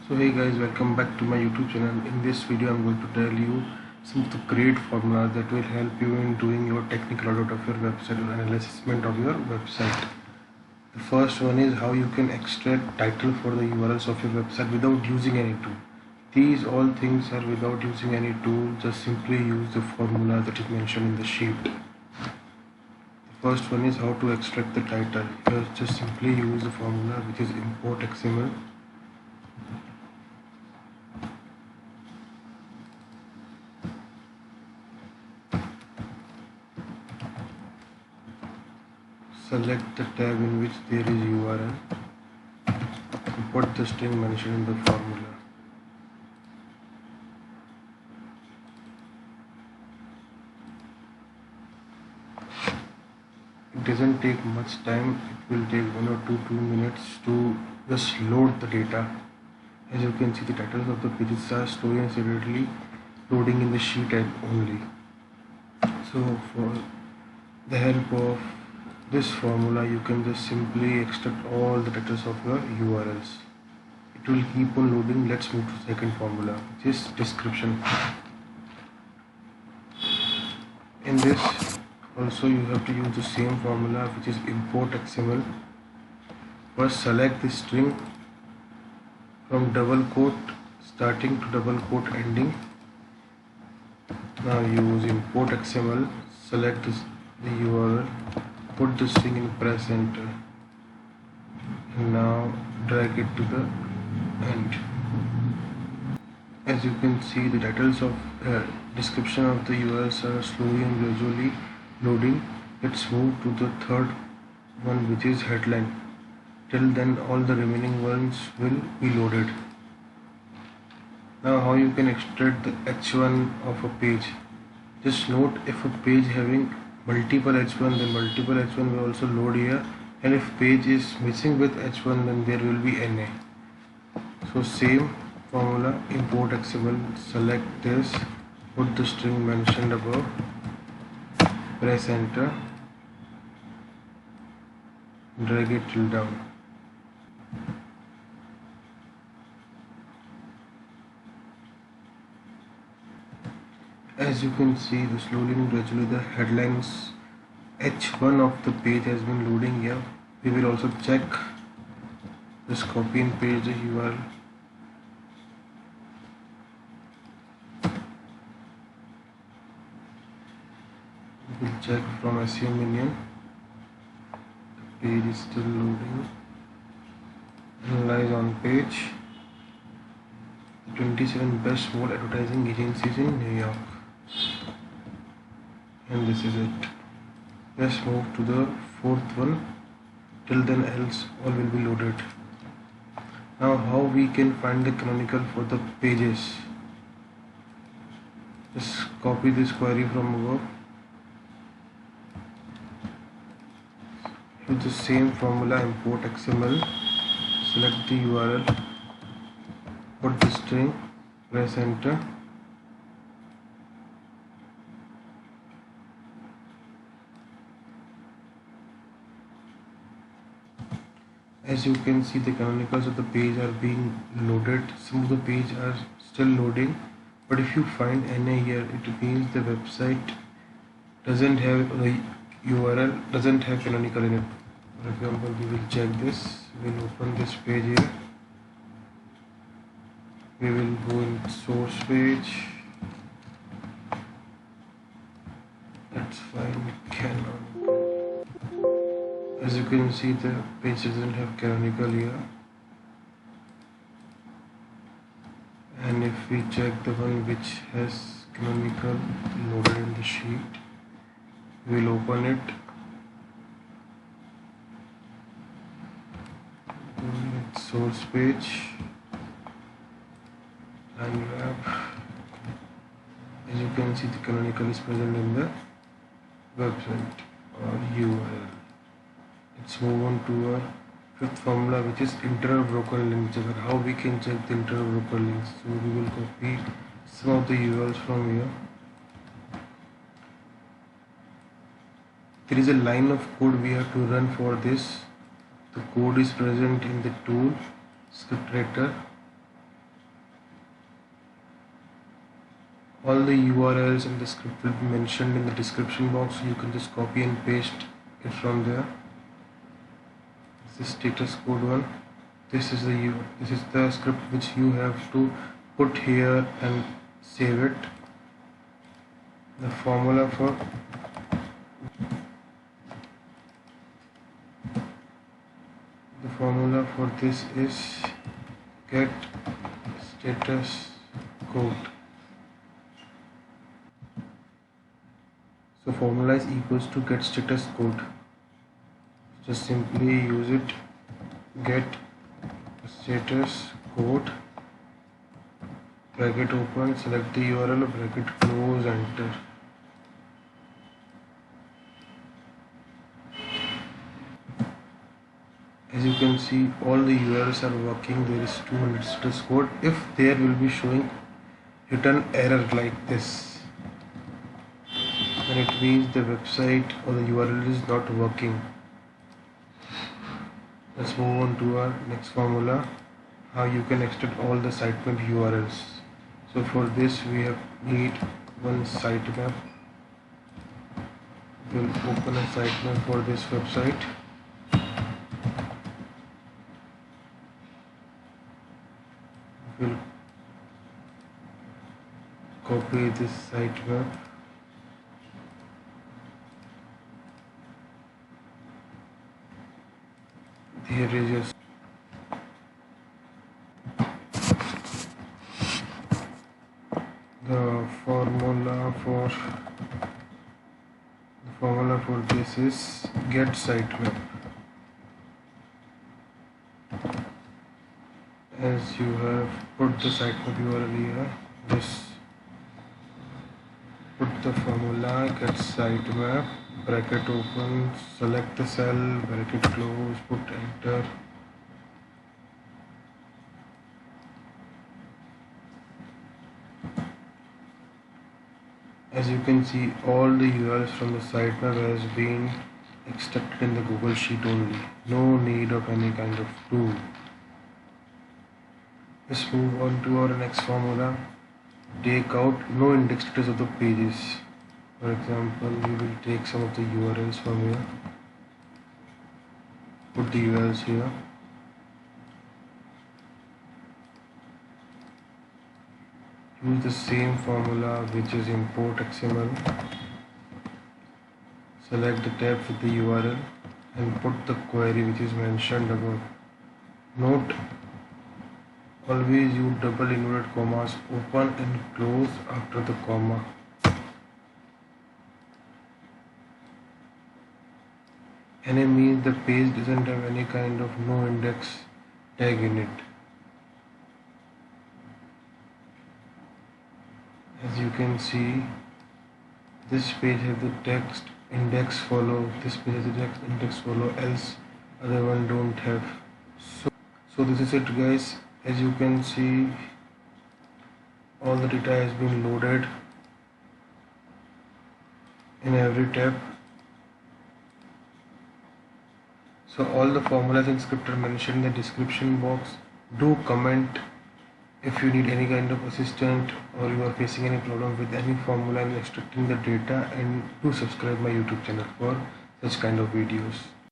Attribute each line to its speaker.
Speaker 1: So hey guys, welcome back to my YouTube channel. In this video I'm going to tell you some of the great formulas that will help you in doing your technical audit of your website or analysis of your website. The first one is how you can extract title for the URLs of your website without using any tool. These all things are without using any tool, just simply use the formula that is mentioned in the sheet. The first one is how to extract the title. Just simply use the formula which is IMPORTXML. Select the tab in which there is URL and put the string mentioned in the formula. It doesn't take much time, it will take 1 or 2 minutes to just load the data. As you can see, the titles of the pages are slowly and steadily loading in the sheet tab only. So for the help of this formula, you can just simply extract all the titles of your URLs. It will keep on loading. Let's move to the second formula, which is description. In this also you have to use the same formula, which is IMPORTXML. First select the string from double quote starting to double quote ending. Now use IMPORTXML, select the URL, put the string and press enter, and now drag it to the end. As you can see, the titles of description of the URLs are slowly and gradually loading. Let's move to the third one, which is headline. Till then all the remaining ones will be loaded. Now how you can extract the H1 of a page. Just note, if a page having multiple H1, then multiple H1 will also load here, and if page is missing with H1, then there will be NA. So same formula, IMPORTXML, select this, put the string mentioned above, press enter, drag it till down. As you can see, the slowly and gradually the headlines H1 of the page has been loading here. We will also check, just copy and paste the URL. We will check from SEO minion. The page is still loading. Analyze on page. 27 best small advertising agencies in New York. And this is it. Let's move to the fourth one. Till then else all will be loaded. Now how we can find the canonical for the pages. Just copy this query from above. Use the same formula, IMPORTXML. Select the URL, put the string, press enter. As you can see, the canonicals of the page are being loaded. Some of the page are still loading, but if you find NA here, it means the website doesn't have the URL, doesn't have canonical in it. For example, we will check this. We will open this page here. We will go in source page. Let's find canonical. As you can see, the page doesn't have canonical here. And if we check the one which has canonical loaded in the sheet, we will open it. Source page, and grab. As you can see, the canonical is present in the website or URL. Let's move on to our fifth formula, which is internal broken link checker. How we can check the internal broken links. So we will copy some of the URLs from here. There is a line of code we have to run for this. The code is present in the tool script editor. All the URLs in the script will be mentioned in the description box, so you can just copy and paste it from there. This is status code one. This is the script which you have to put here and save it. The formula for this is get status code. So formula is equals to get status code. Just simply use it, get status code, bracket open, select the URL, bracket close, enter. As you can see, all the URLs are working. There is 200 status code. If there will be showing written error like this, then it means the website or the URL is not working. Let's move on to our next formula, how you can extract all the sitemap URLs. So for this we need one sitemap. We'll open a sitemap for this website. We'll copy this sitemap. Here is your the formula for this is get sitemap. As you have put the sitemap URL here, just put the formula get sitemap, bracket open, select the cell, bracket close, put enter. As you can see, all the URLs from the sitemap has been extracted in the Google Sheet only. No need of any kind of tool. Let's move on to our next formula. Take out no index status of the pages. For example, we will take some of the URLs from here. Put the URLs here. Use the same formula, which is IMPORTXML. Select the tab with the URL and put the query which is mentioned above. Note, always use double inverted commas, open and close after the comma. NA means the page doesn't have any kind of no index tag in it. As you can see, this page has the text index follow, this page has the text index follow, else other one don't have. So this is it guys. As you can see, all the data has been loaded in every tab. So all the formulas and script are mentioned in the description box. Do comment if you need any kind of assistance or you are facing any problem with any formula in extracting the data, and do subscribe my YouTube channel for such kind of videos.